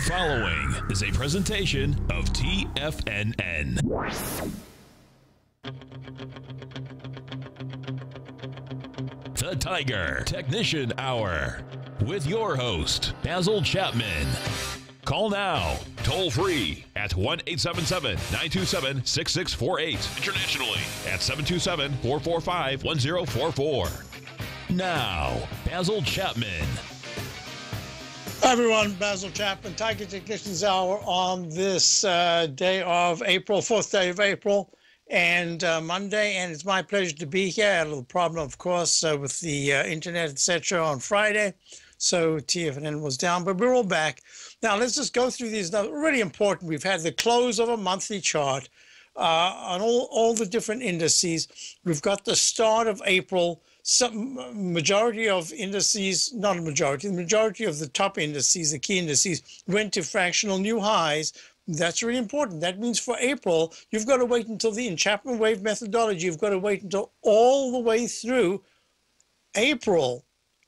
following is a presentation of TFNN. The Tiger Technician Hour with your host, Basil Chapman. Call now, toll free at 1-877-927-6648. Internationally at 727-445-1044. Now, Basil Chapman. Hi everyone, Basil Chapman, Tiger Technicians Hour on this day of April, 4th day of April, and Monday, and it's my pleasure to be here. I had a little problem, of course, with the internet, etc. on Friday, so TFNN was down, but we're all back. Now, let's just go through these. Now, really important, we've had the close of a monthly chart on all the different indices. We've got the start of April. Some majority of indices, not a majority, the majority of the top indices, the key indices, went to fractional new highs. That's really important. That means for April, you've got to wait until in Chapman wave methodology, you've got to wait until all the way through April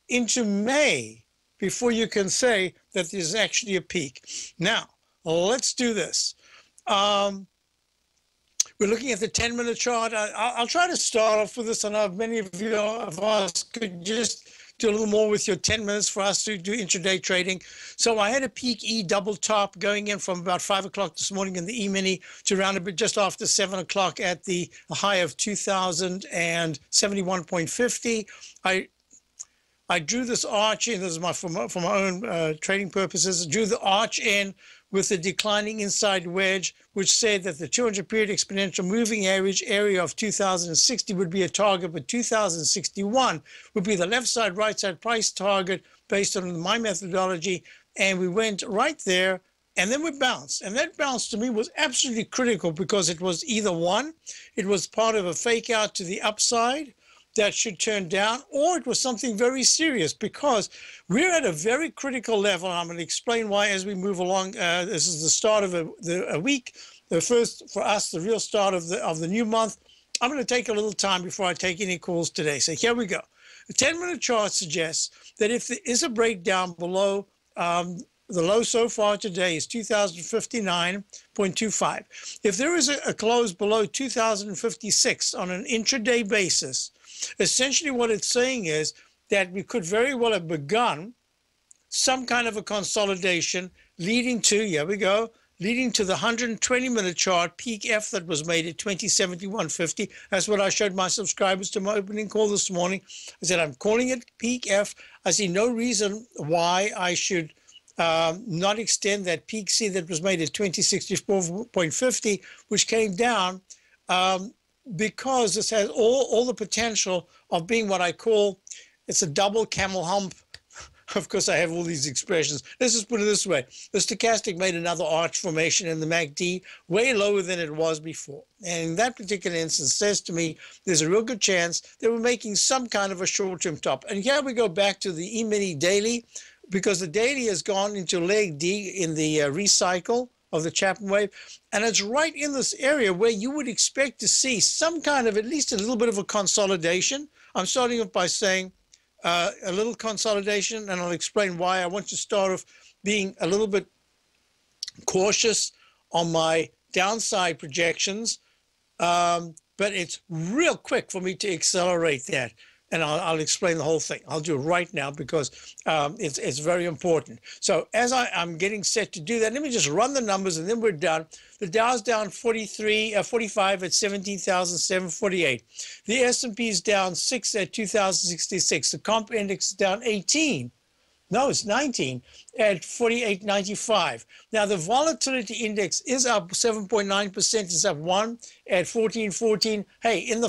into May before you can say that there's actually a peak. Now, let's do this. We're looking at the 10-minute chart. I'll try to start off with this. I know many of you of us could just do a little more with your 10 minutes for us to do intraday trading. So I had a peak E double top going in from about 5 o'clock this morning in the E-mini to around a bit just after 7 o'clock at the high of 2,071.50. I drew this arch in. This is for my own trading purposes. I drew the arch in with the declining inside wedge, which said that the 200-period exponential moving average area of 2,060 would be a target, but 2,061 would be the left side, right side price target based on my methodology. And we went right there, and then we bounced. And that bounce to me was absolutely critical because it was either one, it was part of a fake out to the upside that should turn down, or it was something very serious because we're at a very critical level. And I'm going to explain why as we move along. This is the start of a week, the first for us, the real start of the new month. I'm going to take a little time before I take any calls today. So here we go. The 10-minute chart suggests that if there is a breakdown below the low so far today is 2,059.25. If there is a close below 2,056 on an intraday basis, essentially what it's saying is that we could very well have begun some kind of a consolidation leading to, here we go, leading to the 120-minute chart peak F that was made at 2071.50. That's what I showed my subscribers to my opening call this morning. I said, I'm calling it peak F. I see no reason why I should not extend that peak C that was made at 2064.50, which came down because this has all the potential of being what I call, it's a double camel hump. Of course, I have all these expressions. Let's just put it this way. The stochastic made another arch formation in the MACD way lower than it was before. And in that particular instance says to me, there's a real good chance that we're making some kind of a short-term top. And here we go back to the E-mini daily, because the daily has gone into leg D in the recycle of the Chapman wave, and it's right in this area where you would expect to see some kind of at least a little bit of a consolidation. I'm starting off by saying a little consolidation, and I'll explain why. I want to start off being a little bit cautious on my downside projections, but it's real quick for me to accelerate that. And I'll explain the whole thing. I'll do it right now because it's very important. So as I'm getting set to do that, let me just run the numbers and then we're done. The Dow's down 45 at 17,748. The S&P is down 6 at 2,066. The comp index is down 18. No, it's 19 at 48.95. Now, the volatility index is up 7.9%. It's up 1 at 14.14. Hey, in the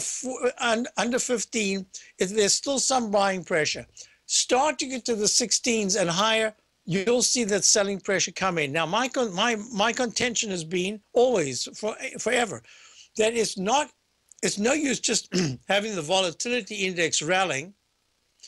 under 15, there's still some buying pressure. Start to get to the 16s and higher, you'll see that selling pressure come in. Now, my contention has been always, forever, that it's no use just having the volatility index rallying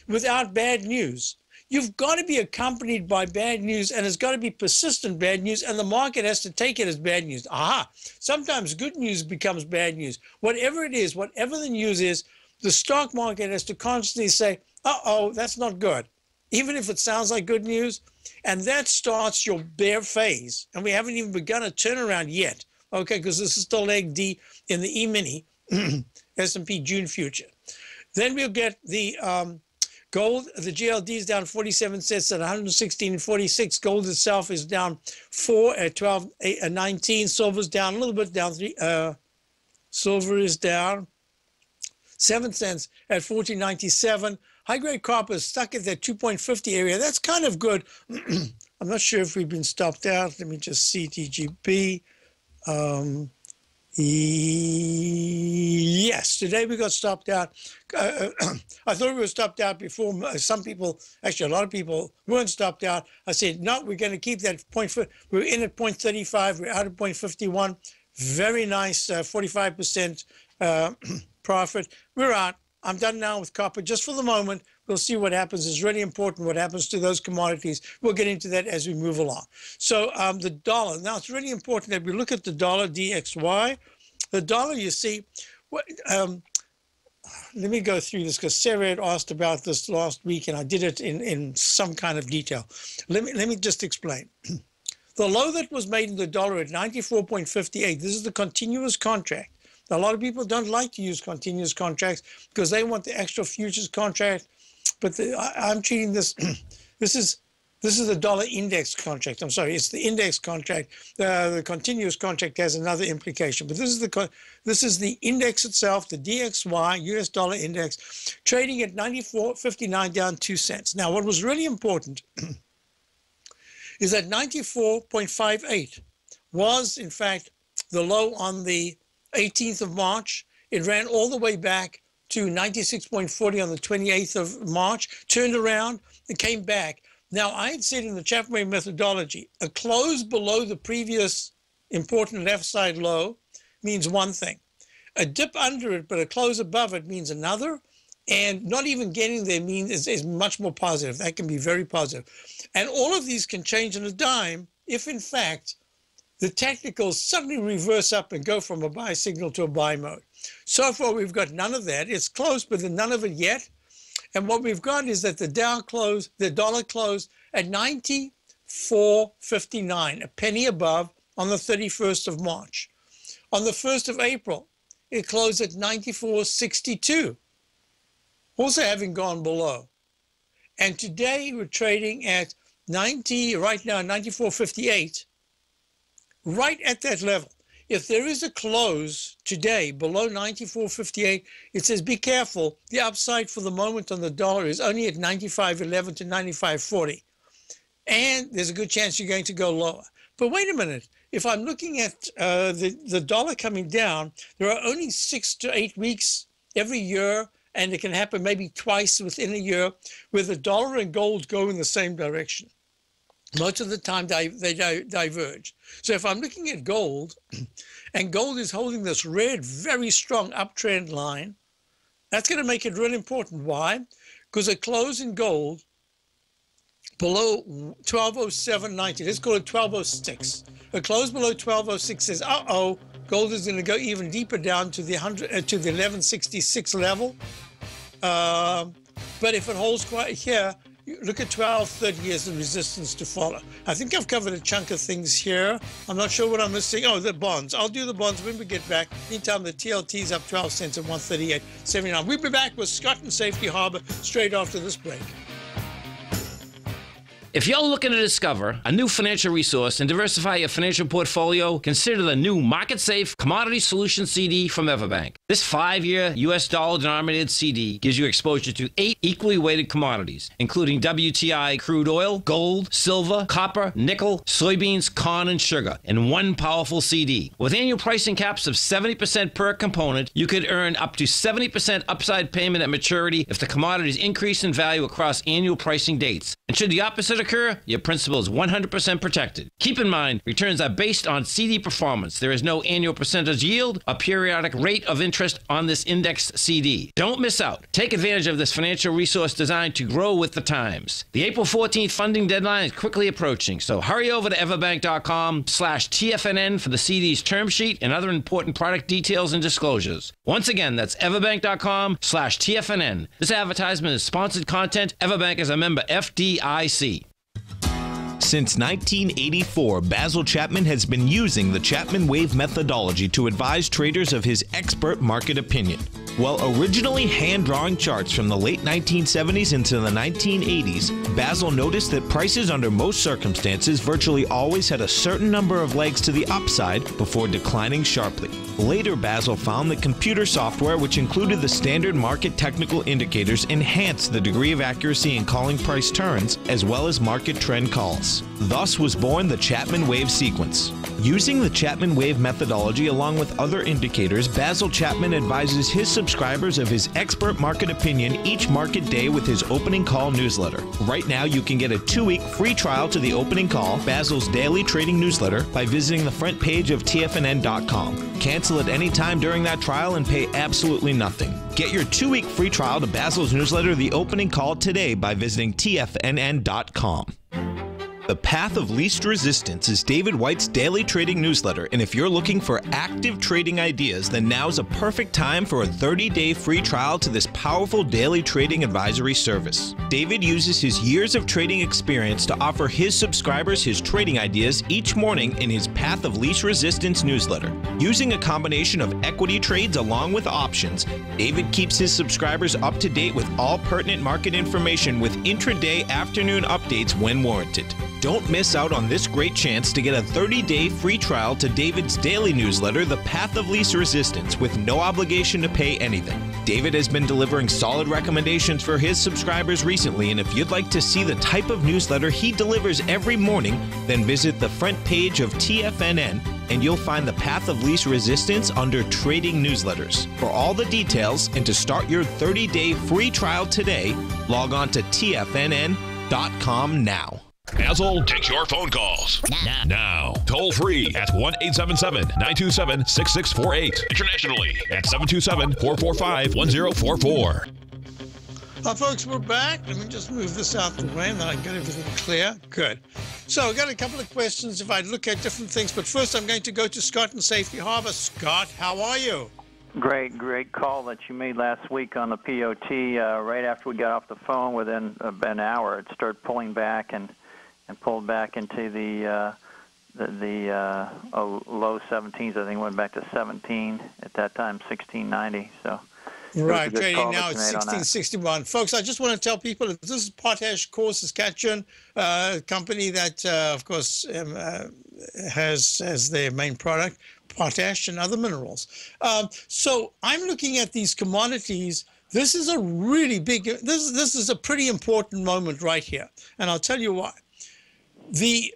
without bad news. You've got to be accompanied by bad news, and it's got to be persistent bad news, and the market has to take it as bad news. Aha! Sometimes good news becomes bad news. Whatever it is, whatever the news is, the stock market has to constantly say, uh-oh, that's not good. Even if it sounds like good news, And that starts your bear phase. And we haven't even begun a turnaround yet, okay, because this is still leg D in the E-mini S&P June future. Then we'll get the gold. The GLD is down 47 cents at 116.46. Gold itself is down 4 at 12.19. Silver's down a little bit, down 3. Silver is down 7 cents at 14.97. High-grade copper is stuck at that 2.50 area. That's kind of good. I'm not sure if we've been stopped out. Let me just see TGB. Yes, today we got stopped out. I thought we were stopped out before. Some people, actually a lot of people, weren't stopped out. I said, no, we're going to keep that point. We're in at 0.35. We're out at 0.51. Very nice, 45% profit. We're out. I'm done now with copper just for the moment. We'll see what happens. It's really important what happens to those commodities. We'll get into that as we move along. So the dollar. Now, it's really important that we look at the dollar, DXY. The dollar, you see, let me go through this because Sarah had asked about this last week, and I did it in some kind of detail. Let me just explain. The low that was made in the dollar at 94.58, this is the continuous contract. Now, a lot of people don't like to use continuous contracts because they want the extra futures contract. But I'm treating this, this is the dollar index contract. I'm sorry, it's the index contract. The continuous contract has another implication. But this is the index itself, the DXY, US dollar index, trading at 94.59, down 2 cents. Now, what was really important is that 94.58 was, in fact, the low on the 18th of March. It ran all the way back to 96.40 on the 28th of March, turned around and came back. Now, I had said in the Chapman methodology, a close below the previous important left side low means one thing. A dip under it, but a close above it means another. And not even getting there means is much more positive. That can be very positive. And all of these can change on a dime if, in fact, the technicals suddenly reverse up and go from a buy signal to a buy mode. So far, we've got none of that. It's close, but none of it yet. And what we've got is that the dollar closed at 94.59, a penny above on the 31st of March. On the 1st of April, it closed at 94.62, also having gone below. And today we're trading at right now 94.58. Right at that level. If there is a close today below 94.58, it says be careful. The upside for the moment on the dollar is only at 95.11 to 95.40. And there's a good chance you're going to go lower. But wait a minute. If I'm looking at the dollar coming down, there are only 6 to 8 weeks every year, and it can happen maybe twice within a year, where the dollar and gold go in the same direction. Most of the time, they diverge. So if I'm looking at gold, and gold is holding this red, very strong uptrend line, that's going to make it really important. Why? Because a close in gold below 1207.90, let's call it 1206. A close below 1206 says, gold is going to go even deeper down to the 1166 level. But if it holds quite here, look at 1230 as the resistance to follow. I think I've covered a chunk of things here. I'm not sure what I'm missing. Oh, the bonds. I'll do the bonds when we get back. Meantime, the TLT is up 12 cents at 138.79. We'll be back with Scott and Safety Harbor straight after this break. If you're looking to discover a new financial resource and diversify your financial portfolio, consider the new Market Safe Commodity Solution CD from Everbank. This 5-year U.S. dollar-denominated CD gives you exposure to 8 equally weighted commodities, including WTI crude oil, gold, silver, copper, nickel, soybeans, corn, and sugar, in one powerful CD. With annual pricing caps of 70% per component, you could earn up to 70% upside payment at maturity if the commodities increase in value across annual pricing dates. And should the opposite occur, your principal is 100% protected. Keep in mind, returns are based on CD performance. There is no annual percentage yield or periodic rate of interest on this indexed CD. Don't miss out. Take advantage of this financial resource designed to grow with the times. The April 14th funding deadline is quickly approaching, so hurry over to everbank.com/TFNN for the CD's term sheet and other important product details and disclosures. Once again, that's everbank.com/TFNN. This advertisement is sponsored content. Everbank is a member FDIC. Since 1984, Basil Chapman has been using the Chapman Wave methodology to advise traders of his expert market opinion. While originally hand-drawing charts from the late 1970s into the 1980s, Basil noticed that prices under most circumstances virtually always had a certain number of legs to the upside before declining sharply. Later, Basil found that computer software, which included the standard market technical indicators, enhanced the degree of accuracy in calling price turns, as well as market trend calls. Thus was born the Chapman Wave sequence. Using the Chapman Wave methodology along with other indicators, Basil Chapman advises his subscribers of his expert market opinion each market day with his opening call newsletter. Right now, you can get a 2-week free trial to the opening call, Basil's daily trading newsletter, by visiting the front page of TFNN.com. Cancel at any time during that trial and pay absolutely nothing. Get your 2-week free trial to Basil's newsletter, The Opening Call, today by visiting TFNN.com. The Path of Least Resistance is David White's daily trading newsletter, and if you're looking for active trading ideas, then now's a perfect time for a 30-day free trial to this powerful daily trading advisory service. David uses his years of trading experience to offer his subscribers his trading ideas each morning in his Path of Least Resistance newsletter. Using a combination of equity trades along with options, David keeps his subscribers up to date with all pertinent market information with intraday afternoon updates when warranted. Don't miss out on this great chance to get a 30-day free trial to David's daily newsletter, The Path of Least Resistance, with no obligation to pay anything. David has been delivering solid recommendations for his subscribers recently, and if you'd like to see the type of newsletter he delivers every morning, then visit the front page of TFNN and you'll find the Path of Least Resistance under Trading Newsletters. For all the details and to start your 30-day free trial today, log on to TFNN.com now. Basil takes your phone calls now. Toll free at 1-877-927-6648. Internationally at 727-445-1044. Folks, we're back. Let me just move this out the way and then I get everything clear. Good. So I've got a couple of questions if I look at different things. But first, I'm going to go to Scott in Safety Harbor. Scott, how are you? Great call that you made last week on the POT. Right after we got off the phone, within about an hour, it started pulling back and pulled back into the low 17s. I think it went back to 17 at that time, 1690. So right, trading now at 1661. Folks, I just want to tell people that this is Potash Core Saskatchewan, company that, of course, has as their main product potash and other minerals. So I'm looking at these commodities. This is a really big. This is a pretty important moment right here, and I'll tell you why. The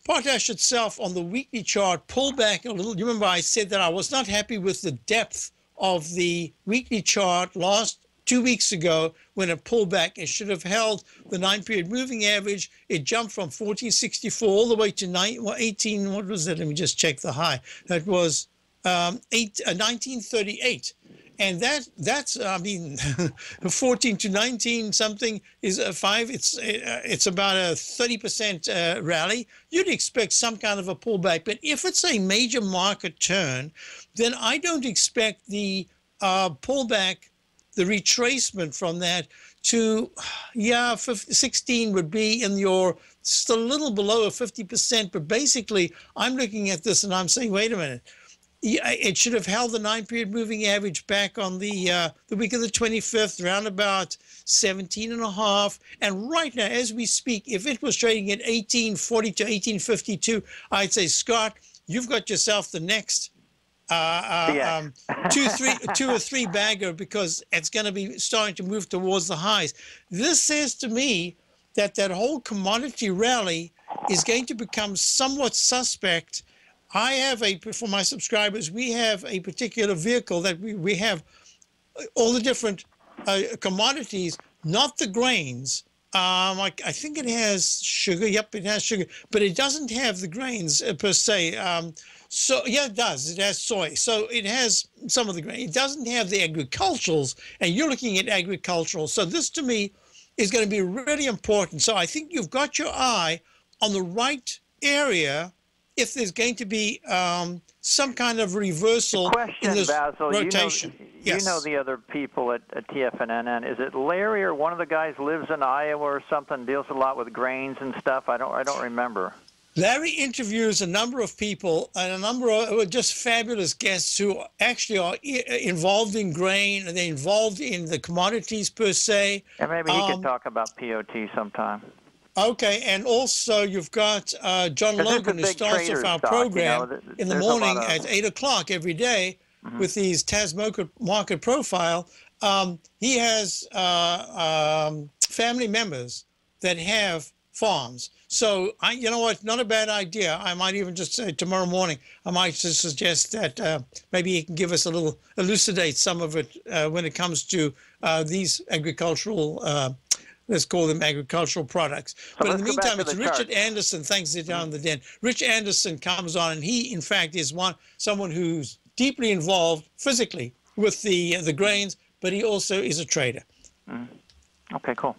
potash itself on the weekly chart pulled back a little. You remember I said that I was not happy with the depth of the weekly chart 2 weeks ago when it pulled back. It should have held the 9-period moving average. It jumped from 1464 all the way to 18. What was it? Let me just check the high. That was 1938. And that's I mean, 14 to 19 something is a 5. It's about a 30% rally. You'd expect some kind of a pullback, but if it's a major market turn, then I don't expect the pullback, the retracement from that to 16 would be in your just a little below a 50%. But basically, I'm looking at this and I'm saying, wait a minute. It should have held the 9-period moving average back on the week of the 25th, around about 17.5. And right now, as we speak, if it was trading at 1840 to 1852, I'd say, Scott, you've got yourself the next 2 or 3 bagger, because it's going to be starting to move towards the highs. This says to me that whole commodity rally is going to become somewhat suspect. I have for my subscribers, we have a particular vehicle that we have all the different commodities, not the grains. I think it has sugar. Yep, it has sugar, but it doesn't have the grains per se. So yeah, it does. It has soy. So it has some of the grain. It doesn't have the agriculturals, and you're looking at agricultural. So this to me is going to be really important. So I think you've got your eye on the right area if there's going to be some kind of reversal in this Basil, rotation. You know the other people at TFNN. Is it Larry or one of the guys lives in Iowa or something, deals a lot with grains and stuff? I don't remember. Larry interviews a number of people and a number of just fabulous guests who actually are involved in grain, and they're involved in the commodities per se. And maybe he could talk about POT sometime. Okay, and also you've got John Logan, who starts off our program in the morning at 8 o'clock every day with these TAS market profile. He has family members that have farms. So, you know what, not a bad idea. I might even just say tomorrow morning, I might just suggest that maybe he can give us a little, elucidate some of it when it comes to these agricultural let's call them agricultural products. So but in the meantime, it's Richard Anderson. Thanks to Down the Den. Rich Anderson comes on, and he, in fact, is someone who's deeply involved physically with the grains, but he also is a trader. Okay, cool.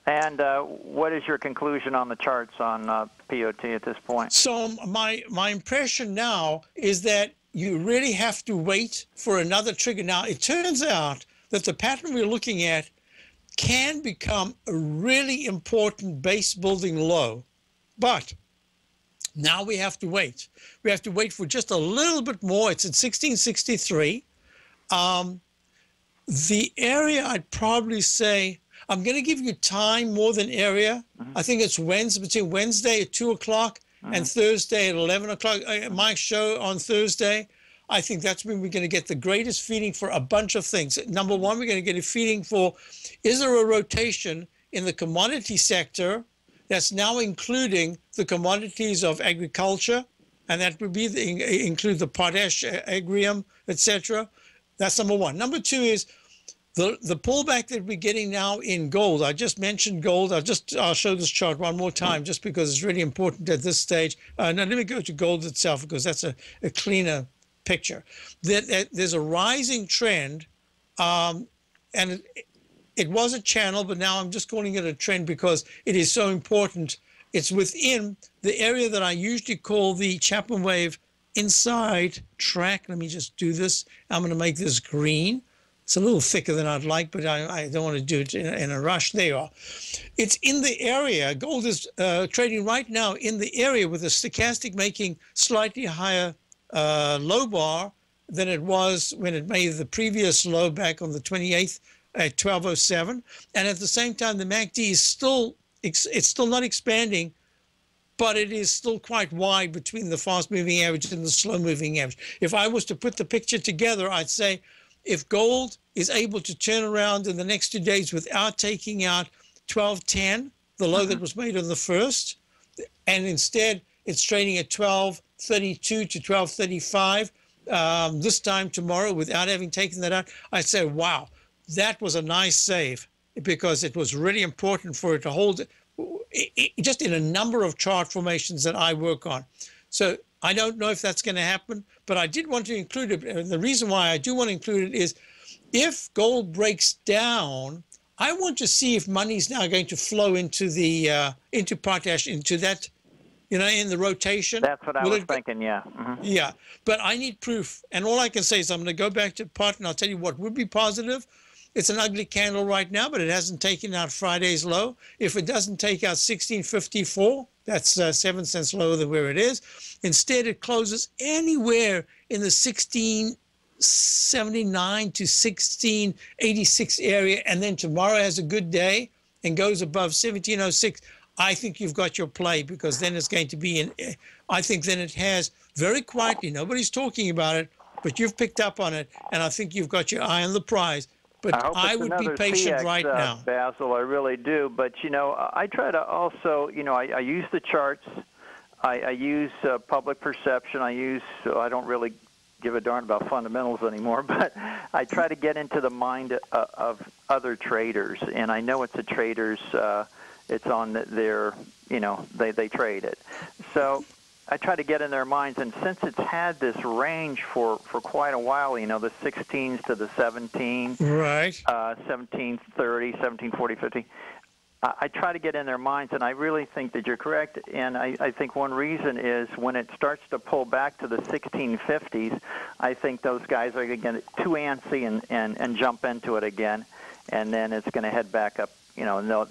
And what is your conclusion on the charts on POT at this point? So my impression now is that you really have to wait for another trigger. Now, it turns out that the pattern we're looking at can become a really important base building low. But now we have to wait. We have to wait for just a little bit more. It's at 1663. The area, I'd probably say, I'm going to give you time more than area. I think it's between Wednesday at 2 o'clock and Thursday at 11 o'clock. My show on Thursday, I think that's when we're going to get the greatest feeding for a bunch of things. Number one, we're going to get a feeding for, is there a rotation in the commodity sector that's now including the commodities of agriculture, and that would be include the potash, agrium, etc. That's number one. Number two is the pullback that we're getting now in gold. I just mentioned gold. I'll show this chart one more time just because it's really important at this stage. Now let me go to gold itself because that's a cleaner picture. There's a rising trend, and it was a channel, but now I'm just calling it a trend because it is so important. It's within the area that I usually call the Chapman wave inside track. Let me just do this. I'm going to make this green. It's a little thicker than I'd like, but I don't want to do it in a rush. There you are. It's in the area. Gold is trading right now in the area with a stochastic making slightly higher low bar than it was when it made the previous low back on the 28th at 1207. And at the same time, the MACD is still not expanding, but it is still quite wide between the fast-moving average and the slow-moving average. If I was to put the picture together, I'd say if gold is able to turn around in the next 2 days without taking out 1210, the low that was made on the first, and instead it's trading at 1232 to 1235 this time tomorrow without having taken that out, I'd say, wow, that was a nice save because it was really important for it to hold just in a number of chart formations that I work on. So I don't know if that's going to happen, but I did want to include it. And the reason why I do want to include it is if gold breaks down, I want to see if money's now going to flow into the into potash, into that, in the rotation. That's what I was thinking, yeah. Yeah, but I need proof. And all I can say is I'm going to go back to pot, and I'll tell you what would be positive. It's an ugly candle right now, but it hasn't taken out Friday's low. If it doesn't take out 1654, that's 7 cents lower than where it is. Instead, it closes anywhere in the 1679 to 1686 area, and then tomorrow has a good day and goes above 1706. I think you've got your play because then it's going to be I think then it has very quietly, nobody's talking about it, but you've picked up on it, and I think you've got your eye on the prize. But I would be patient right now. Basil, I really do. But, I try to also, I use the charts. I use public perception. I don't really give a darn about fundamentals anymore, but I try to get into the mind of other traders. And I know it's a trader's, it's on their, they trade it. So I try to get in their minds, and since it's had this range for quite a while, the 16s to the 17, right, 1730, 1740, 50, I try to get in their minds, and I really think that you're correct. And I think one reason is when it starts to pull back to the 1650s, I think those guys are going to get too antsy and jump into it again, and then it's going to head back up. You know, and they'll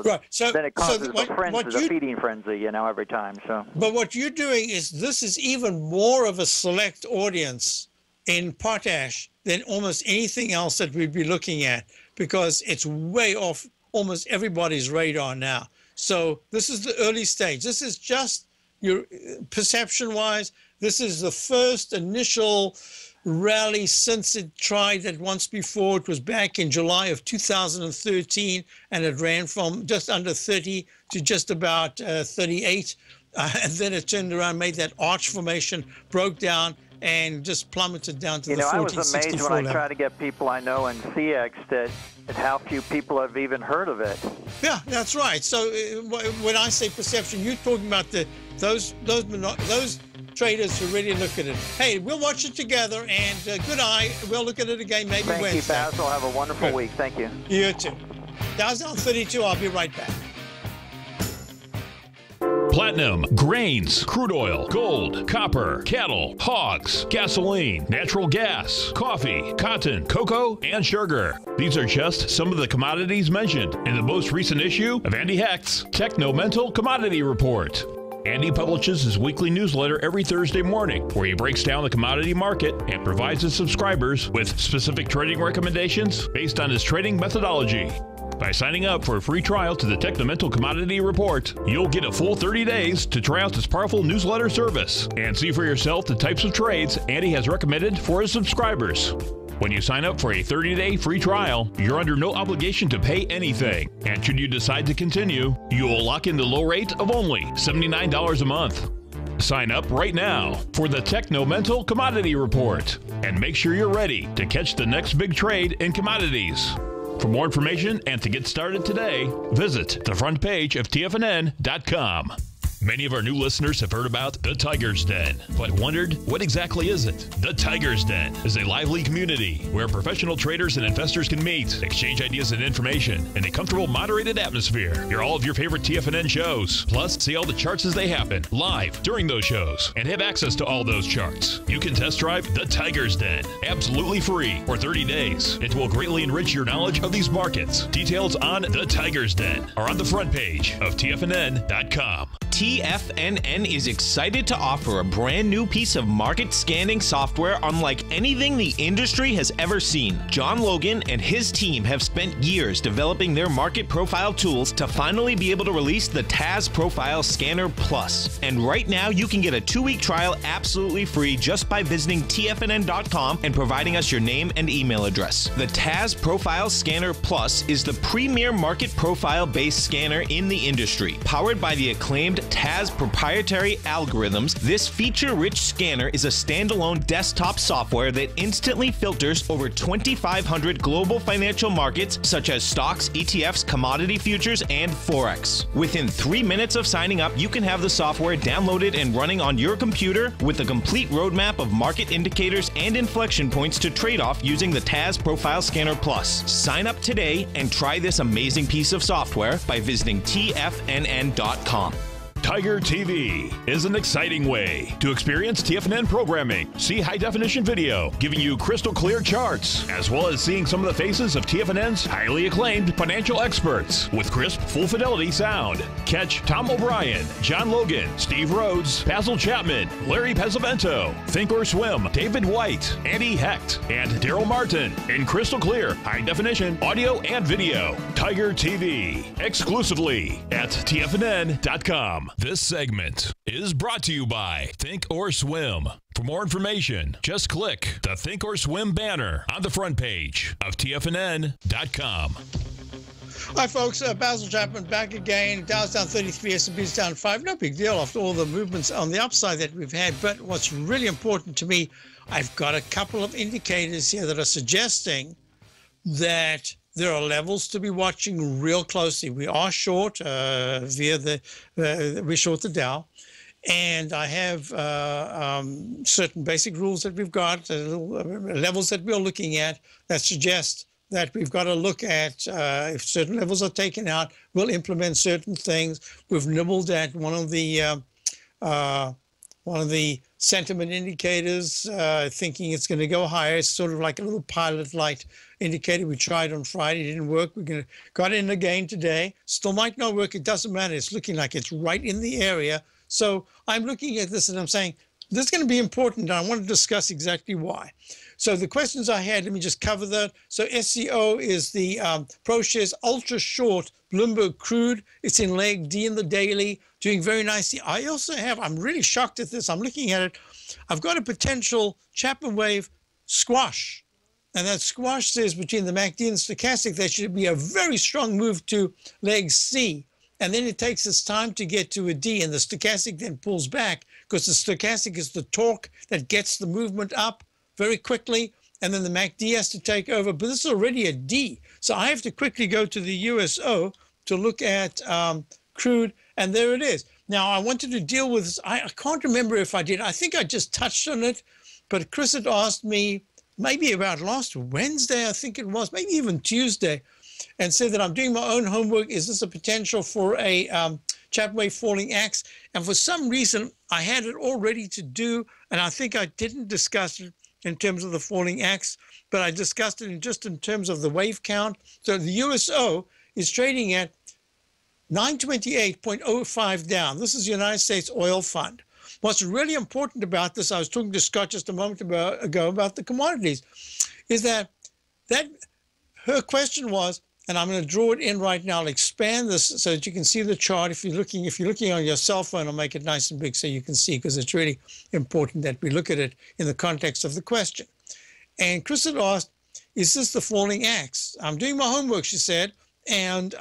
right. So, then it causes a feeding frenzy, you know, every time. So, but what you're doing is this is even more of a select audience in potash than almost anything else that we'd be looking at, because it's way off almost everybody's radar now. So this is the early stage. This is just your perception-wise. This is the first initial rally since it tried that once before. It was back in July of 2013, and it ran from just under 30 to just about 38. And then it turned around, made that arch formation, broke down, and just plummeted down to the 1464 I was amazed when I try to get people I know in CX that how few people have even heard of it. Yeah, that's right. So when I say perception, you're talking about those traders who really look at it. Hey, we'll watch it together, and good eye. We'll look at it again maybe Wednesday. Thank you, Basil. Have a wonderful week. Thank you. You too. Dow's down 32. I'll be right back. Platinum, grains, crude oil, gold, copper, cattle, hogs, gasoline, natural gas, coffee, cotton, cocoa, and sugar. These are just some of the commodities mentioned in the most recent issue of Andy Hecht's Technomental Commodity Report. Andy publishes his weekly newsletter every Thursday morning, where he breaks down the commodity market and provides his subscribers with specific trading recommendations based on his trading methodology. By signing up for a free trial to the Technomental Commodity Report, you'll get a full 30 days to try out this powerful newsletter service and see for yourself the types of trades Andy has recommended for his subscribers. When you sign up for a 30-day free trial, you're under no obligation to pay anything. And should you decide to continue, you will lock in the low rate of only $79 a month. Sign up right now for the Technomental Commodity Report and make sure you're ready to catch the next big trade in commodities. For more information and to get started today, visit the front page of TFNN.com. Many of our new listeners have heard about the Tiger's Den, but wondered, what exactly is it? The Tiger's Den is a lively community where professional traders and investors can meet, exchange ideas and information in a comfortable, moderated atmosphere. Hear all of your favorite TFNN shows, plus see all the charts as they happen live during those shows, and have access to all those charts. You can test drive the Tiger's Den absolutely free for 30 days. It will greatly enrich your knowledge of these markets. Details on the Tiger's Den are on the front page of TFNN.com. TFNN is excited to offer a brand new piece of market scanning software unlike anything the industry has ever seen. John Logan and his team have spent years developing their market profile tools to finally be able to release the TAS Profile Scanner Plus. And right now you can get a 2-week trial absolutely free just by visiting TFNN.com and providing us your name and email address. The TAS Profile Scanner Plus is the premier market profile-based scanner in the industry. Powered by the acclaimed TAS proprietary algorithms, this feature-rich scanner is a standalone desktop software that instantly filters over 2,500 global financial markets such as stocks, ETFs, commodity futures, and Forex. Within 3 minutes of signing up, you can have the software downloaded and running on your computer with a complete roadmap of market indicators and inflection points to trade off using the TAS Profile Scanner Plus. Sign up today and try this amazing piece of software by visiting TFNN.com. Tiger TV is an exciting way to experience TFNN programming. See high-definition video, giving you crystal clear charts, as well as seeing some of the faces of TFNN's highly acclaimed financial experts with crisp, full-fidelity sound. Catch Tom O'Brien, John Logan, Steve Rhodes, Basil Chapman, Larry Pesavento, Think or Swim, David White, Andy Hecht, and Daryl Martin in crystal clear, high-definition audio and video. Tiger TV, exclusively at TFNN.com. This segment is brought to you by Think or Swim. For more information, just click the Think or Swim banner on the front page of TFNN.com. Hi, folks. Basil Chapman back again. Dow's down 33, S&P's down 5. No big deal after all the movements on the upside that we've had. But what's really important to me, I've got a couple of indicators here that are suggesting that there are levels to be watching real closely. We are short we short the Dow, and I have certain basic rules that we've got, levels that we're looking at that suggest that we've got to look at. If certain levels are taken out, we'll implement certain things. We've nibbled at one of the sentiment indicators, thinking it's going to go higher. It's sort of like a little pilot light indicator. We tried on Friday, it didn't work. We're got in again today. Still might not work. It doesn't matter. It's looking like it's right in the area. So I'm looking at this and I'm saying, this is going to be important. And I want to discuss exactly why. So the questions I had, let me just cover that. So SCO is the ProShares Ultra Short Bloomberg Crude. It's in leg D in the daily, doing very nicely. I also have, I'm really shocked at this. I'm looking at it. I've got a potential Chapman wave squash. And that squash says between the MACD and the stochastic, there should be a very strong move to leg C. And then it takes its time to get to a D, and the stochastic then pulls back because the stochastic is the torque that gets the movement up very quickly, and then the MACD has to take over. But this is already a D. So I have to quickly go to the USO to look at crude, and there it is. Now, I wanted to deal with this. I can't remember if I did. I think I just touched on it, but Chris had asked me maybe about last Wednesday, I think it was, maybe even Tuesday, and said that I'm doing my own homework. Is this a potential for a Chapman wave falling axe? And for some reason, I had it all ready to do, and I think I didn't discuss it in terms of the falling axe, but I discussed it just in terms of the wave count. So the USO is trading at 928.05 down. This is the United States Oil Fund. What's really important about this, I was talking to Scott just a moment ago about the commodities, is that her question was, and I'm going to draw it in right now. I'll expand this so that you can see the chart. If you're looking on your cell phone, I'll make it nice and big so you can see, because it's really important that we look at it in the context of the question. And Chris had asked, is this the falling axe? I'm doing my homework, she said, and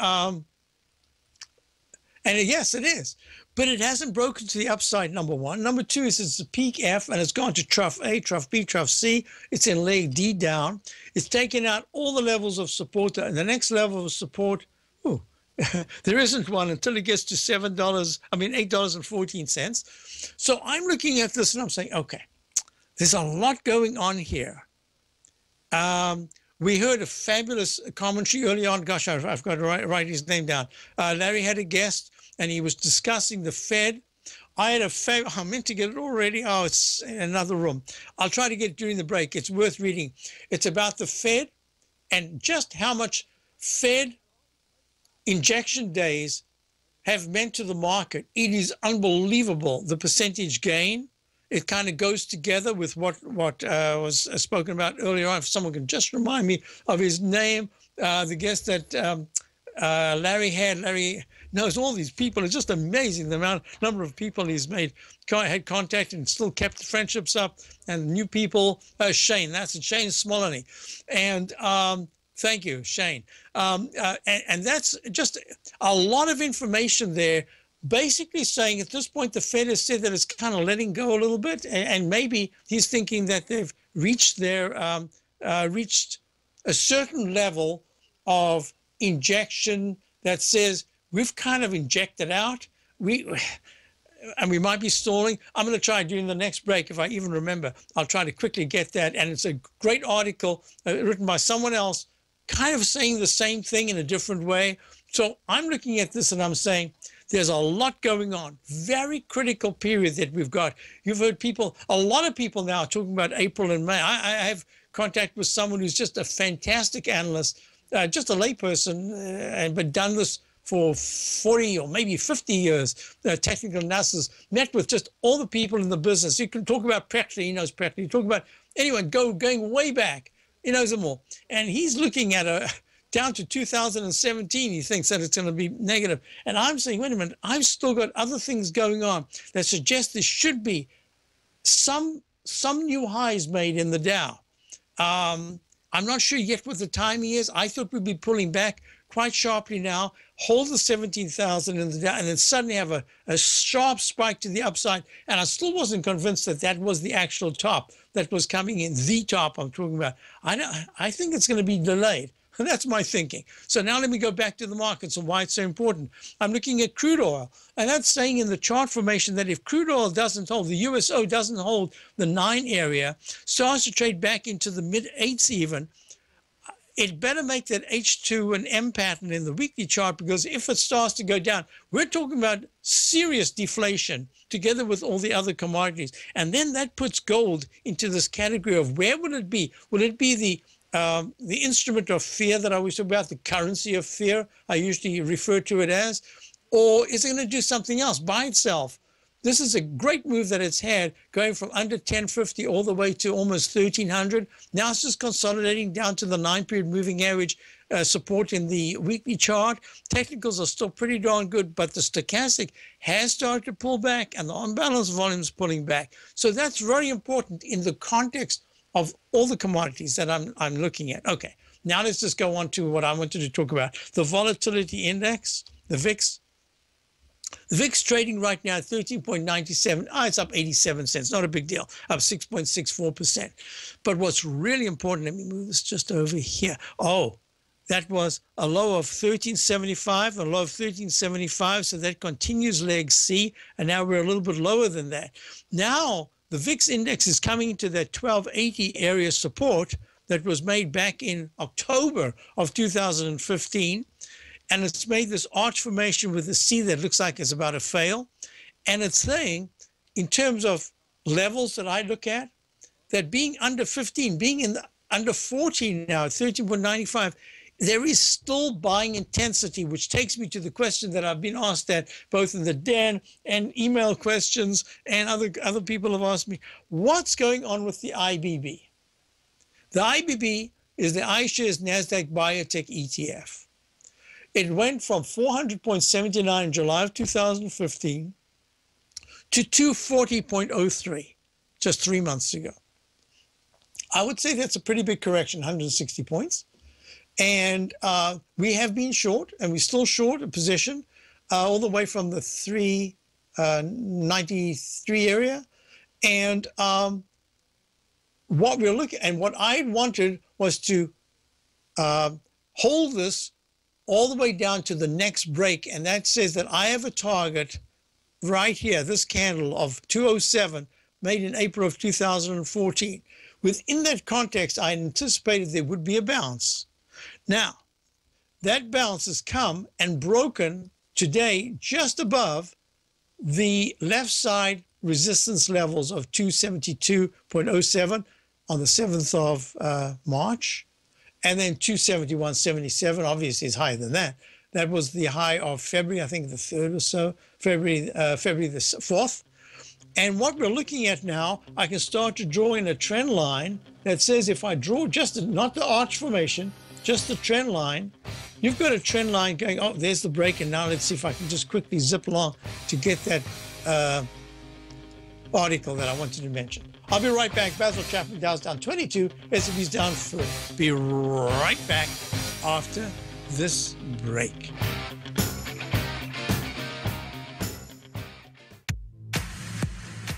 yes, it is. But it hasn't broken to the upside, number one. Number two is it's a peak F, and it's gone to trough A, trough B, trough C. It's in leg D down. It's taken out all the levels of support. And the next level of support, there isn't one until it gets to $8.14. So I'm looking at this and I'm saying, okay, there's a lot going on here. We heard a fabulous commentary early on. Gosh, I've got to write his name down. Larry had a guest, and he was discussing the Fed. I meant to get it already. Oh, it's in another room. I'll try to get it during the break. It's worth reading. It's about the Fed and just how much Fed injection days have meant to the market. It is unbelievable, the percentage gain. It kind of goes together with what was spoken about earlier on. If someone can just remind me of his name, the guest that Larry had. Larry knows all these people. It's just amazing the number of people he's had contact and still kept the friendships up, and new people. Shane, that's it, Shane Smolany. And thank you, Shane. And that's just a lot of information there, basically saying at this point the Fed has said that it's kind of letting go a little bit, and maybe he's thinking that they've reached reached a certain level of injection that says we've kind of injected out, and we might be stalling. I'm going to try during the next break, if I even remember. I'll try to quickly get that, and it's a great article written by someone else, kind of saying the same thing in a different way. So I'm looking at this and I'm saying there's a lot going on. Very critical period that we've got. You've heard a lot of people now talking about April and May. I have contact with someone who's just a fantastic analyst, just a layperson, but done this for 40 or maybe 50 years, technical analysis, met with just all the people in the business. You can talk about Petley, he knows Petley. You talk about anyone going way back, he knows them all. And he's looking at down to 2017, he thinks that it's going to be negative. And I'm saying, wait a minute, I've still got other things going on that suggest there should be some new highs made in the Dow. I'm not sure yet what the timing is. I thought we'd be pulling back quite sharply now, hold the 17,000 in the Dow, and then suddenly have a sharp spike to the upside. And I still wasn't convinced that that was the actual top that was coming in, the top I'm talking about. I think it's going to be delayed. That's my thinking. So now let me go back to the markets and why it's so important. I'm looking at crude oil, and that's saying in the chart formation that if crude oil doesn't hold, the USO doesn't hold the 9 area, starts to trade back into the mid-8s even, it better make that H2 and M pattern in the weekly chart, because if it starts to go down, we're talking about serious deflation together with all the other commodities. And then that puts gold into this category of where would it be? Will it be the instrument of fear that I always talk about, the currency of fear, I usually refer to it as, or is it going to do something else by itself? This is a great move that it's had, going from under 1050 all the way to almost 1300. Now it's just consolidating down to the 9-period moving average support in the weekly chart. Technicals are still pretty darn good, but the stochastic has started to pull back and the on-balance volume is pulling back. So that's very important in the context of all the commodities that I'm looking at. Okay, now let's just go on to what I wanted to talk about. The volatility index, the VIX. The VIX trading right now at 13.97. It's up 87 cents. Not a big deal. Up 6.64%. But what's really important, let me move this just over here. Oh, that was a low of 1375, a low of 1375. So that continues leg C. And now we're a little bit lower than that. Now the VIX index is coming into that 1280 area support that was made back in October of 2015. And it's made this arch formation with a C that looks like it's about to fail. And it's saying, in terms of levels that I look at, that being under 15, being in the under 14 now, 13.95, there is still buying intensity, which takes me to the question that I've been asked that both in the Den and email questions, and other people have asked me, what's going on with the IBB? The IBB is the iShares NASDAQ Biotech ETF. It went from 400.79 in July of 2015 to 240.03 just 3 months ago. I would say that's a pretty big correction, 160 points. And we have been short, and we're still short a position all the way from the 393 area. And what we're looking, and what I wanted was to hold this all the way down to the next break, and that says that I have a target right here, this candle of 207 made in April of 2014. Within that context, I anticipated there would be a bounce. Now, that bounce has come and broken today just above the left side resistance levels of 272.07 on the 7th of March. And then 271.77 obviously is higher than that. That was the high of February, I think the 3rd or so, February the 4th. And what we're looking at now, I can start to draw in a trend line that says if I draw just not the arch formation, just the trend line, you've got a trend line going, oh, there's the break. And now let's see if I can just quickly zip along to get that article that I wanted to mention. I'll be right back. Basil Chapman, Dow's down 22, S&P's down 4. Be right back after this break.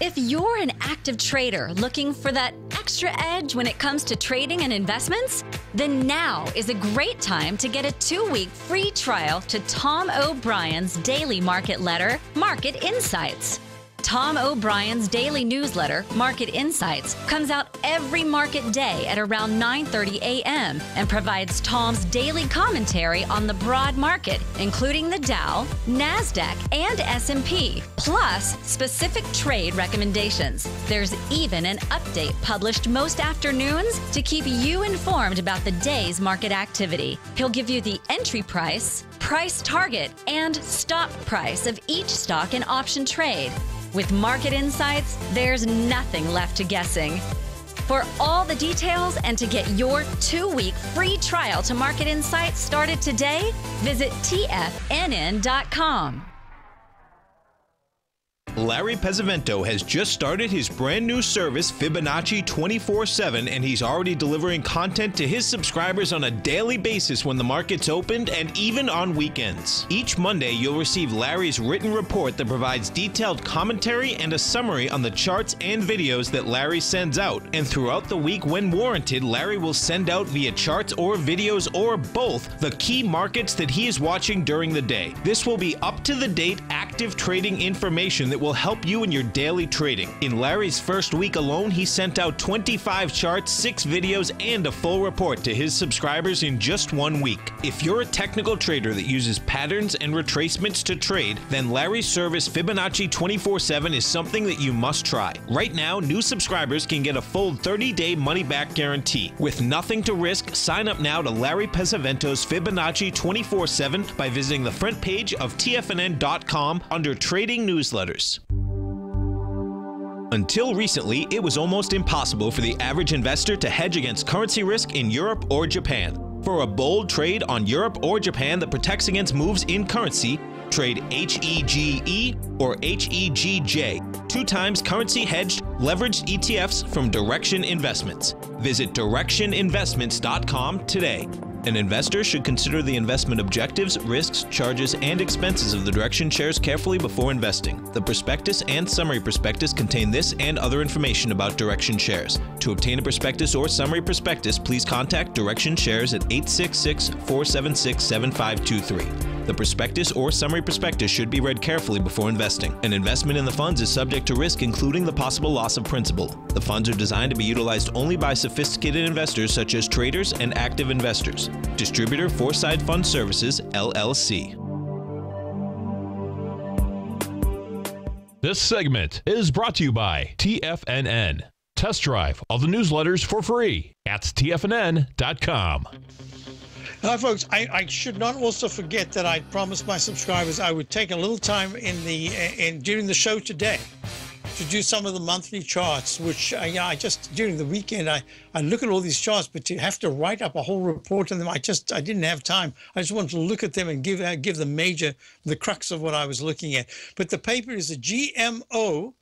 If you're an active trader looking for that extra edge when it comes to trading and investments, then now is a great time to get a 2-week free trial to Tom O'Brien's daily market letter, Market Insights. Tom O'Brien's daily newsletter, Market Insights, comes out every market day at around 9:30 a.m. and provides Tom's daily commentary on the broad market, including the Dow, NASDAQ, and S&P, plus specific trade recommendations. There's even an update published most afternoons to keep you informed about the day's market activity. He'll give you the entry price, price target, and stop price of each stock and option trade. With Market Insights, there's nothing left to guessing. For all the details and to get your 2-week free trial to Market Insights started today, visit TFNN.com. Larry Pesavento has just started his brand new service, Fibonacci 24/7, and he's already delivering content to his subscribers on a daily basis when the market's opened and even on weekends. Each Monday, you'll receive Larry's written report that provides detailed commentary and a summary on the charts and videos that Larry sends out. And throughout the week, when warranted, Larry will send out via charts or videos or both the key markets that he is watching during the day. This will be up-to-the-date active trading information that will will help you in your daily trading. In Larry's first week alone, he sent out 25 charts, 6 videos, and a full report to his subscribers in just 1 week. If you're a technical trader that uses patterns and retracements to trade, then Larry's service Fibonacci 24/7 is something that you must try. Right now, new subscribers can get a full 30-day money-back guarantee. With nothing to risk, sign up now to Larry Pesavento's Fibonacci 24/7 by visiting the front page of TFNN.com under Trading Newsletters. Until recently, it was almost impossible for the average investor to hedge against currency risk in Europe or Japan. For a bold trade on Europe or Japan that protects against moves in currency, trade HEGE or HEGJ, 2 times currency hedged leveraged ETFs from Direction Investments. Visit directioninvestments.com today. An investor should consider the investment objectives, risks, charges, and expenses of the Direction shares carefully before investing. The prospectus and summary prospectus contain this and other information about Direction shares. To obtain a prospectus or summary prospectus, please contact Direction shares at 866-476-7523. The prospectus or summary prospectus should be read carefully before investing. An investment in the funds is subject to risk, including the possible loss of principal. The funds are designed to be utilized only by sophisticated investors such as traders and active investors. Distributor Foreside Fund Services, LLC. This segment is brought to you by TFNN. Test drive all the newsletters for free at TFNN.com. Now, folks, I should not also forget that I promised my subscribers I would take a little time during the show today to do some of the monthly charts, which I just during the weekend I look at all these charts, but to have to write up a whole report on them, I didn't have time. I just wanted to look at them and give the crux of what I was looking at. But the paper is a GMO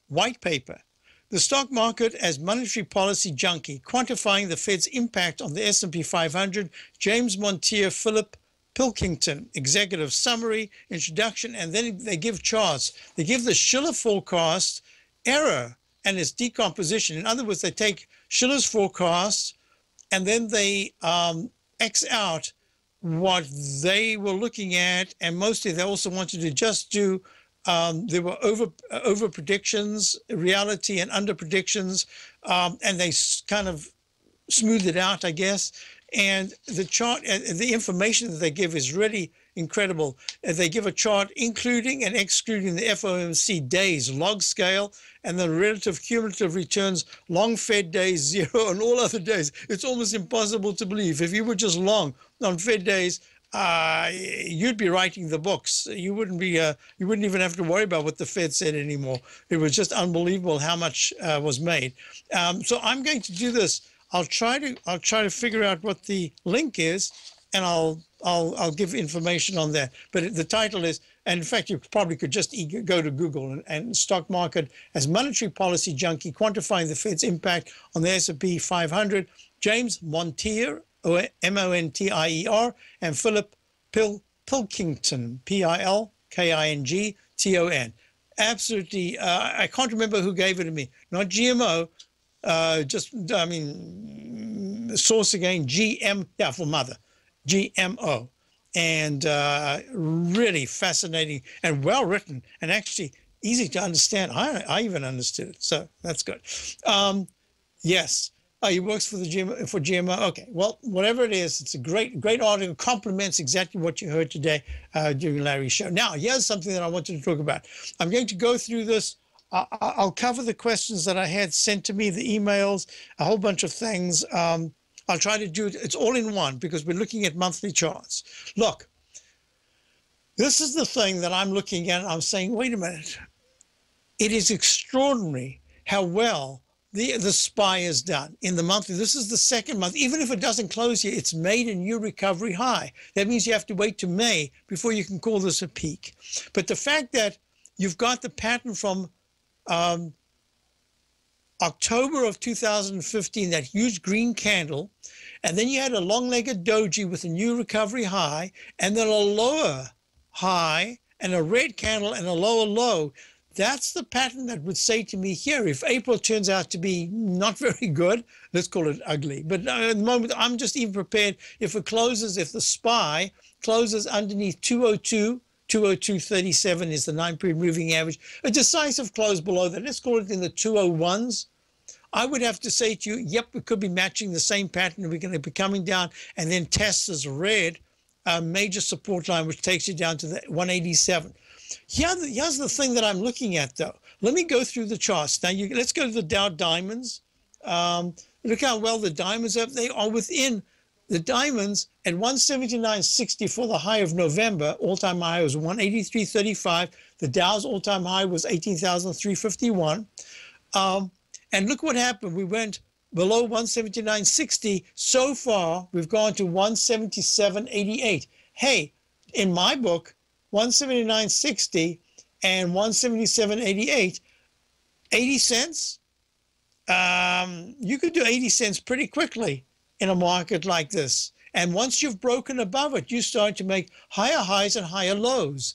white paper. The stock market as monetary policy junkie, quantifying the Fed's impact on the S&P 500, James Montier, Philip Pilkington, executive summary, introduction, and then they give charts. They give the Shiller forecast error and its decomposition. In other words, they take Shiller's forecast and then they X out what they were looking at, and mostly they also wanted to just do there were over predictions, reality, and under predictions, and they kind of smoothed it out, I guess. And the chart, the information that they give is really incredible. They give a chart including and excluding the FOMC days, log scale, and the relative cumulative returns, long Fed days, 0, and all other days. It's almost impossible to believe. If you were just long on Fed days, you'd be writing the books. You wouldn't even have to worry about what the Fed said anymore. It was just unbelievable how much was made. So I'm going to do this. I'll try to figure out what the link is, and I'll give information on that. But the title is, and in fact, you probably could just go to Google and stock market as monetary policy junkie, quantifying the Fed's impact on the S&P 500. James Montier, Montier, and Philip Pilkington, Pilkington. Absolutely, I can't remember who gave it to me. Not GMO, source again, GM, for mother, GMO. And really fascinating and well written, and actually easy to understand. I even understood it, so that's good. Yes. He works for GMO. Okay, well, whatever it is, it's a great article. Complements exactly what you heard today during Larry's show. Now, here's something that I wanted to talk about. I'm going to go through this. I'll cover the questions that I had sent to me, the emails, a whole bunch of things. I'll try to do it. It's all in one because we're looking at monthly charts. Look, this is the thing that I'm looking at. I'm saying, wait a minute. It is extraordinary how well the SPY is done in the monthly. This is the second month. Even if it doesn't close here, it's made a new recovery high. That means you have to wait to May before you can call this a peak. But the fact that you've got the pattern from October of 2015, that huge green candle, and then you had a long-legged doji with a new recovery high, and then a lower high, and a red candle and a lower low. That's the pattern that would say to me here, if April turns out to be not very good, let's call it ugly. But at the moment, I'm just even prepared if the SPY closes underneath 202, 202.37 is the 9-period moving average. A decisive close below that. Let's call it in the 201s. I would have to say to you, yep, we could be matching the same pattern. We're going to be coming down and then test as red major support line, which takes you down to the 187. Here's the thing that I'm looking at, though. Let me go through the charts. Now, let's go to the Dow Diamonds. Look how well the diamonds are. They are within the diamonds at 179.60 for the high of November. All-time high was 183.35. The Dow's all-time high was 18,351. And look what happened. We went below 179.60. So far, we've gone to 177.88. Hey, in my book, 179.60 and 177.88, 80 cents. You could do 80 cents pretty quickly in a market like this. And once you've broken above it, you start to make higher highs and higher lows.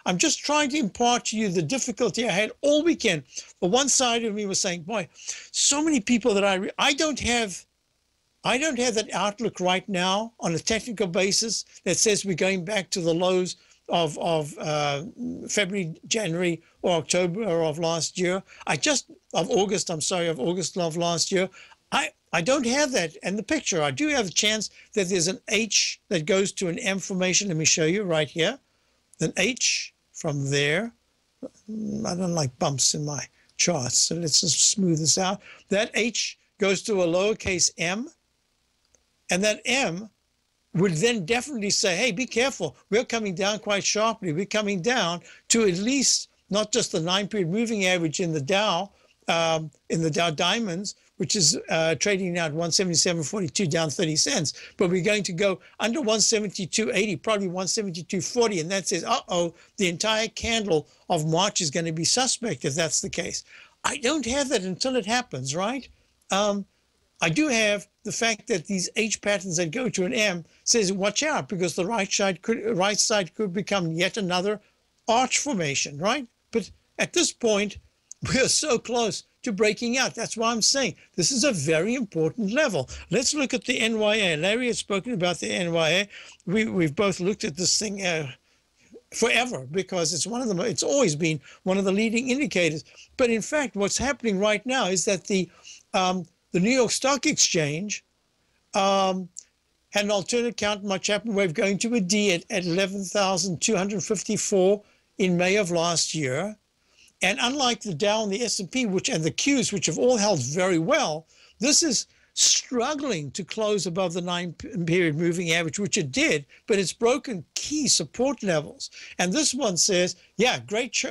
I'm just trying to impart to you the difficulty I had all weekend. But one side of me was saying, boy, so many people that I don't have that outlook right now on a technical basis that says we're going back to the lows of February, January, or October of last year. Of August of last year. I don't have that in the picture. I do have a chance that there's an H that goes to an M formation. Let me show you right here. An H from there. I don't like bumps in my charts, so let's just smooth this out. That H goes to a lowercase m, and that M would then definitely say, hey, be careful. We're coming down quite sharply. We're coming down to at least not just the 9-period moving average in the Dow Diamonds, which is trading now at 177.42, down 30 cents. But we're going to go under 172.80, probably 172.40, and that says, uh-oh, the entire candle of March is going to be suspect if that's the case. I don't have that until it happens, right? I do have the fact that these H patterns that go to an M says, watch out, because the right side could become yet another arch formation, right? But at this point, we are so close to breaking out. That's why I'm saying this is a very important level. Let's look at the NYA. Larry has spoken about the NYA. We've both looked at this thing forever because it's always been one of the leading indicators. But in fact, what's happening right now is that the New York Stock Exchange had an alternate counter market Chapman wave going to a D at 11,254 in May of last year. And unlike the Dow and the S&P, and the Qs, which have all held very well, this is struggling to close above the 9-period moving average, which it did, but it's broken key support levels. And this one says, yeah, great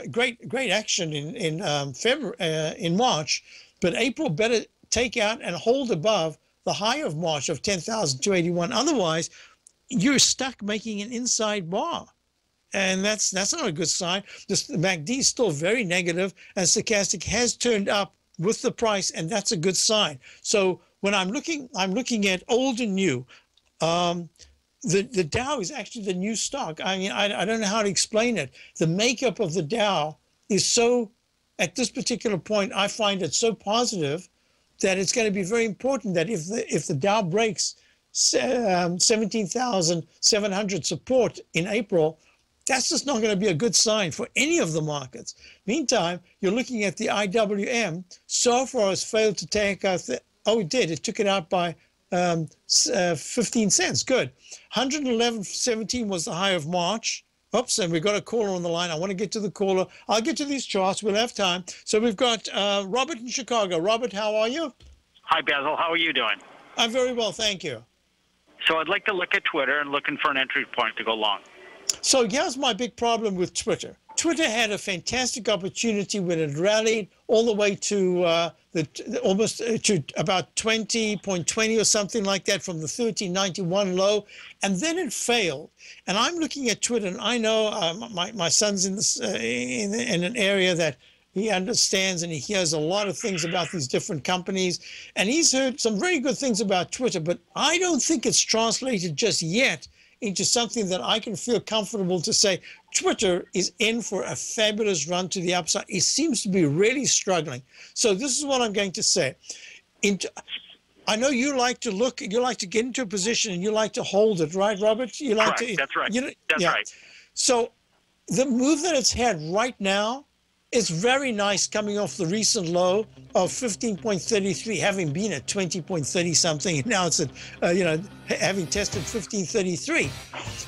action in February, in March, but April better take out and hold above the high of March of 10,281. Otherwise, you're stuck making an inside bar. And that's not a good sign. The MACD is still very negative, and stochastic has turned up with the price, and that's a good sign. So when I'm looking at old and new. The Dow is actually the new stock. I mean, I don't know how to explain it. The makeup of the Dow is so, at this particular point, I find it so positive that it's going to be very important that if the Dow breaks 17,700 support in April, that's just not going to be a good sign for any of the markets. Meantime, you're looking at the IWM. So far has failed to take out it did. It took it out by 15 cents. Good. 111.17 was the high of March. Oops, and we've got a caller on the line. I want to get to the caller. I'll get to these charts. We'll have time. So we've got Robert in Chicago. Robert, how are you? Hi, Basil. How are you doing? I'm very well, thank you. So I'd like to look at Twitter and looking for an entry point to go long. So here's my big problem with Twitter. Twitter had a fantastic opportunity when it rallied all the way to almost to about 20.20 or something like that from the 1391 low, and then it failed. And I'm looking at Twitter, and I know my son's in this in an area that he understands, and he hears a lot of things about these different companies, and he's heard some very good things about Twitter, but I don't think it's translated just yet into something that I can feel comfortable to say Twitter is in for a fabulous run to the upside. It seems to be really struggling. So this is what I'm going to say. I know you like to get into a position and you like to hold it, right, Robert? You like Correct. That's right. That's right. So the move that it's had right now is very nice, coming off the recent low of 15.33, having been at 20.30 something, and now it's at, having tested 15.33.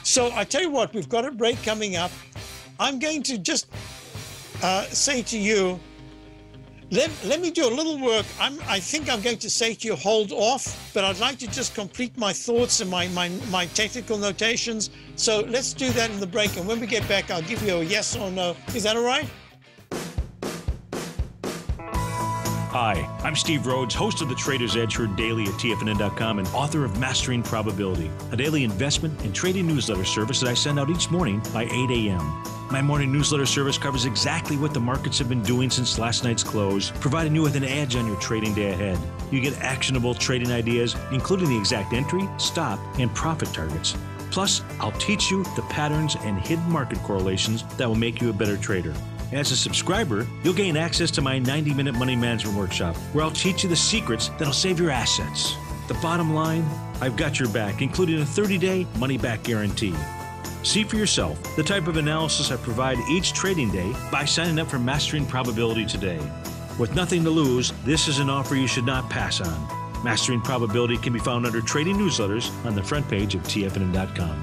So I tell you what, we've got a break coming up. I'm going to just say to you, let me do a little work. I think I'm going to say to you, hold off, but I'd like to just complete my thoughts and my technical notations. So let's do that in the break, and when we get back, I'll give you a yes or no. Is that all right? Hi, I'm Steve Rhodes, host of the Trader's Edge heard daily at TFNN.com and author of Mastering Probability, a daily investment and trading newsletter service that I send out each morning by 8 a.m. My morning newsletter service covers exactly what the markets have been doing since last night's close, providing you with an edge on your trading day ahead. You get actionable trading ideas, including the exact entry, stop, and profit targets. Plus, I'll teach you the patterns and hidden market correlations that will make you a better trader. As a subscriber, you'll gain access to my 90-minute money management workshop, where I'll teach you the secrets that'll save your assets. The bottom line, I've got your back, including a 30-day money-back guarantee. See for yourself the type of analysis I provide each trading day by signing up for Mastering Probability today. With nothing to lose, this is an offer you should not pass on. Mastering Probability can be found under Trading Newsletters on the front page of TFNN.com.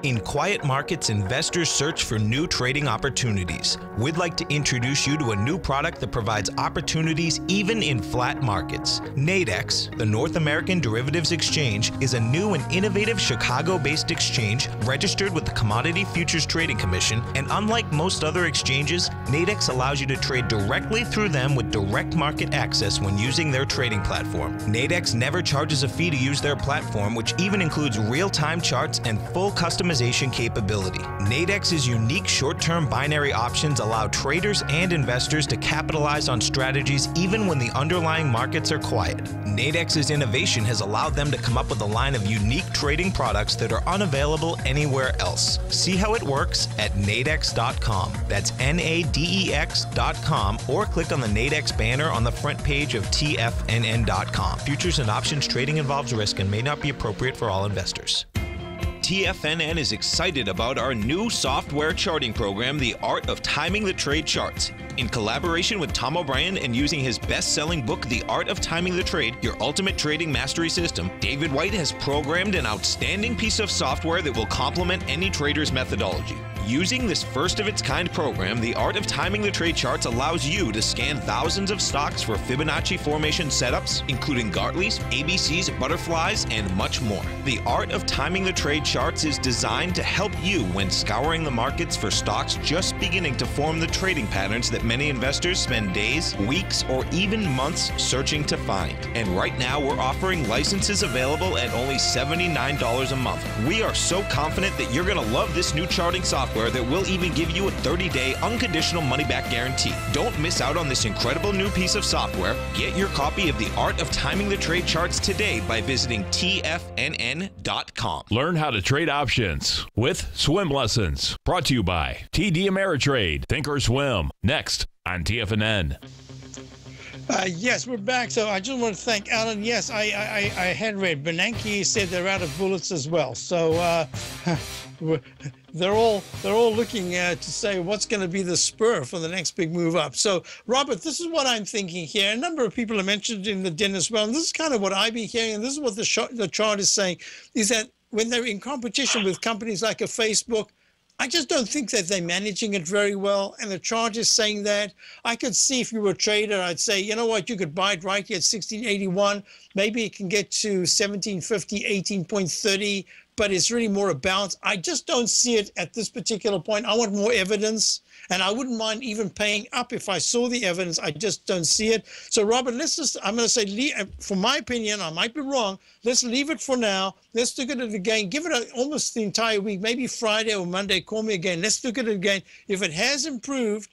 In quiet markets, investors search for new trading opportunities. We'd like to introduce you to a new product that provides opportunities even in flat markets. Nadex, the North American Derivatives Exchange, is a new and innovative Chicago-based exchange registered with the Commodity Futures Trading Commission, and unlike most other exchanges, Nadex allows you to trade directly through them with direct market access when using their trading platform. Nadex never charges a fee to use their platform, which even includes real-time charts and full customization capability. Nadex's unique short-term binary options allow traders and investors to capitalize on strategies even when the underlying markets are quiet. Nadex's innovation has allowed them to come up with a line of unique trading products that are unavailable anywhere else. See how it works at nadex.com. That's NADEX.com, or click on the Nadex banner on the front page of TFNN.com. Futures and options trading involves risk and may not be appropriate for all investors. TFNN is excited about our new software charting program, The Art of Timing the Trade Charts. In collaboration with Tom O'Brien and using his best-selling book, The Art of Timing the Trade, Your Ultimate Trading Mastery System, David White has programmed an outstanding piece of software that will complement any trader's methodology. Using this first-of-its-kind program, The Art of Timing the Trade Charts allows you to scan thousands of stocks for Fibonacci formation setups, including Gartley's, ABC's, butterflies, and much more. The Art of Timing the Trade Charts is designed to help you when scouring the markets for stocks just beginning to form the trading patterns that many investors spend days, weeks, or even months searching to find. And right now, we're offering licenses available at only $79 a month. We are so confident that you're going to love this new charting software that will even give you a 30-day unconditional money-back guarantee. Don't miss out on this incredible new piece of software. Get your copy of The Art of Timing the Trade Charts today by visiting TFNN.com. Learn how to trade options with Swim Lessons. Brought to you by TD Ameritrade. Think or swim. Next on TFNN. Yes, we're back. So I just want to thank Alan. Yes, I had read. Bernanke said they're out of bullets as well. So they're all looking to say what's going to be the spur for the next big move up. So Robert, this is what I'm thinking here. A number of people have mentioned in the den as well, and this is kind of what I've been hearing, and this is what the chart is saying, is that when they're in competition with companies like a Facebook, I just don't think that they're managing it very well, and the chart is saying that. I could see if you were a trader, I'd say, you know what, you could buy it right here at 1681. Maybe it can get to 1750, 18.30, but it's really more a bounce. I just don't see it at this particular point. I want more evidence, and I wouldn't mind even paying up if I saw the evidence. I just don't see it. So, Robert, I'm going to say, for my opinion, I might be wrong, let's leave it for now. Let's look at it again. Give it almost the entire week, maybe Friday or Monday. Call me again. Let's look at it again. If it has improved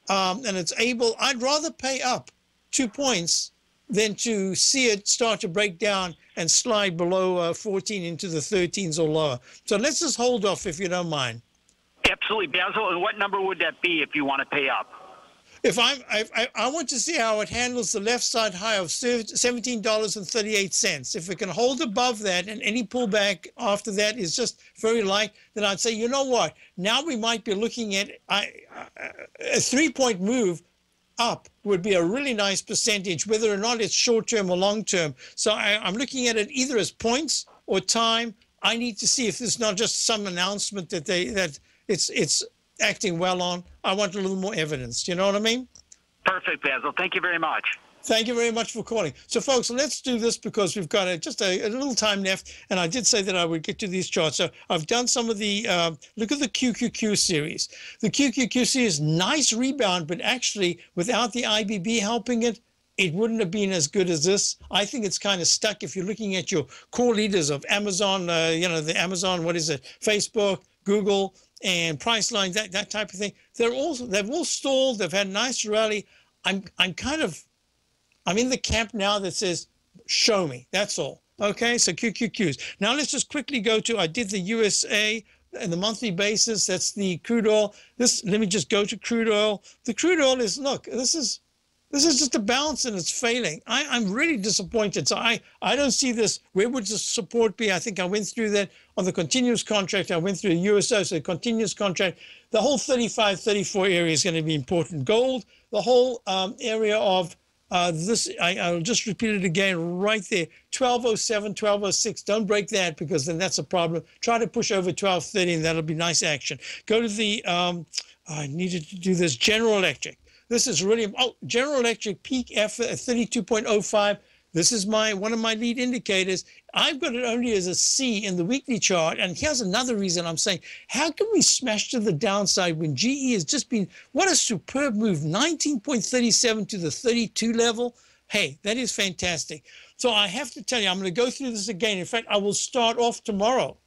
and it's able, I'd rather pay up 2 points than to see it start to break down and slide below 14 into the 13s or lower. So let's just hold off if you don't mind. Absolutely, Basil. And what number would that be if you want to pay up? If I want to see how it handles the left side high of $17.38. If it can hold above that and any pullback after that is just very light, then I'd say, you know what? Now we might be looking at a 3-point move up would be a really nice percentage, whether or not it's short-term or long-term. So I'm looking at it either as points or time. I need to see if there's not just some announcement that it's acting well on. I want a little more evidence. Do you know what I mean? Perfect, Basil. Thank you very much. Thank you very much for calling. So, folks, let's do this because we've got just a little time left, and I did say that I would get to these charts. So I've done some of the, look at the QQQ series. The QQQ series, nice rebound, but actually without the IBB helping it, it wouldn't have been as good as this. I think it's kind of stuck if you're looking at your core leaders of Amazon, the Amazon, Facebook, Google, and Priceline, that type of thing. They've all stalled. They've had a nice rally. I'm in the camp now that says, show me. That's all. Okay, so QQQs. Now let's just quickly go to, I did the USA and the monthly basis. That's the crude oil. Let me just go to crude oil. The crude oil is, look, this is just a bounce and it's failing. I'm really disappointed. So I don't see this. Where would the support be? I think I went through that on the continuous contract. I went through the USO, so the continuous contract. The whole 35, 34 area is going to be important. Gold, the whole area of this, I'll just repeat it again right there. 1207, 1206. Don't break that because then that's a problem. Try to push over 1230 and that'll be nice action. Go to the, I needed to do this, General Electric. This is really, General Electric peak F at 32.05. This is one of my lead indicators. I've got it only as a C in the weekly chart. And here's another reason I'm saying, how can we smash to the downside when GE has just been, what a superb move, 19.37 to the 32 level. Hey, that is fantastic. So I have to tell you, I'm going to go through this again. In fact, I will start off tomorrow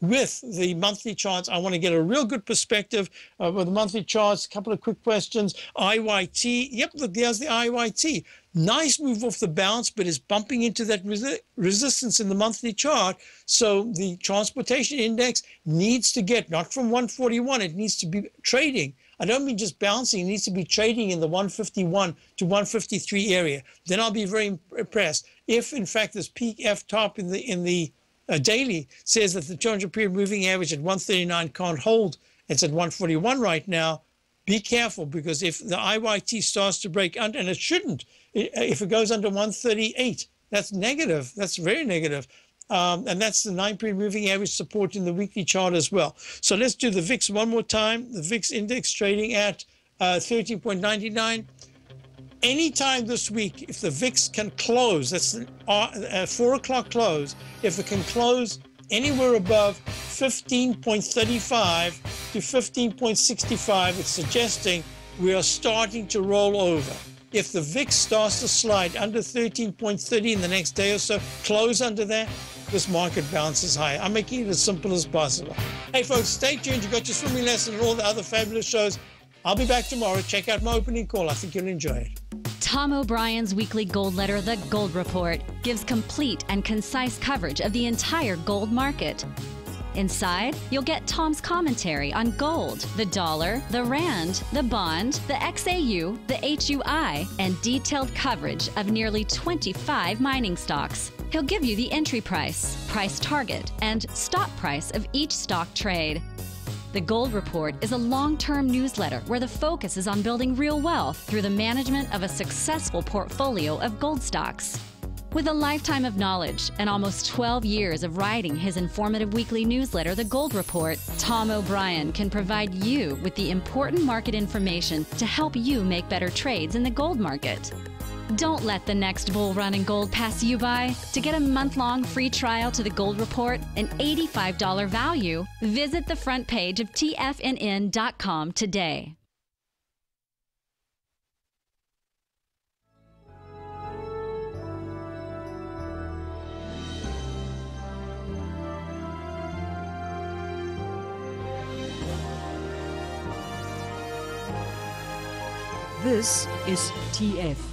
with the monthly charts. I want to get a real good perspective with the monthly charts. A couple of quick questions. IYT. Yep, look, there's the IYT. Nice move off the bounce, but is bumping into that resistance in the monthly chart. So the transportation index needs to get, not from 141, it needs to be trading. I don't mean just bouncing. It needs to be trading in the 151 to 153 area. Then I'll be very impressed. If, in fact, this peak F top in the daily says that the 200-period moving average at 139 can't hold. It's at 141 right now. Be careful because if the IYT starts to break under, and it shouldn't, if it goes under 138, that's negative. That's very negative. And that's the 9-period moving average support in the weekly chart as well. So let's do the VIX one more time. The VIX index trading at 13.99. Anytime this week, if the VIX can close, that's a 4 o'clock close, if it can close anywhere above 15.35 to 15.65, it's suggesting we are starting to roll over. If the VIX starts to slide under 13.30 in the next day or so, close under that, this market bounces higher. I'm making it as simple as possible. Hey, folks, stay tuned. You got your swimming lesson and all the other fabulous shows. I'll be back tomorrow. Check out my opening call. I think you'll enjoy it. Tom O'Brien's weekly gold letter, The Gold Report, gives complete and concise coverage of the entire gold market. Inside, you'll get Tom's commentary on gold, the dollar, the rand, the bond, the XAU, the HUI, and detailed coverage of nearly 25 mining stocks. He'll give you the entry price, price target, and stop price of each stock trade. The Gold Report is a long-term newsletter where the focus is on building real wealth through the management of a successful portfolio of gold stocks. With a lifetime of knowledge and almost 12 years of writing his informative weekly newsletter, The Gold Report, Tom O'Brien can provide you with the important market information to help you make better trades in the gold market. Don't let the next bull run in gold pass you by. To get a month-long free trial to The Gold Report, an $85 value, visit the front page of TFNN.com today. This is TFNN.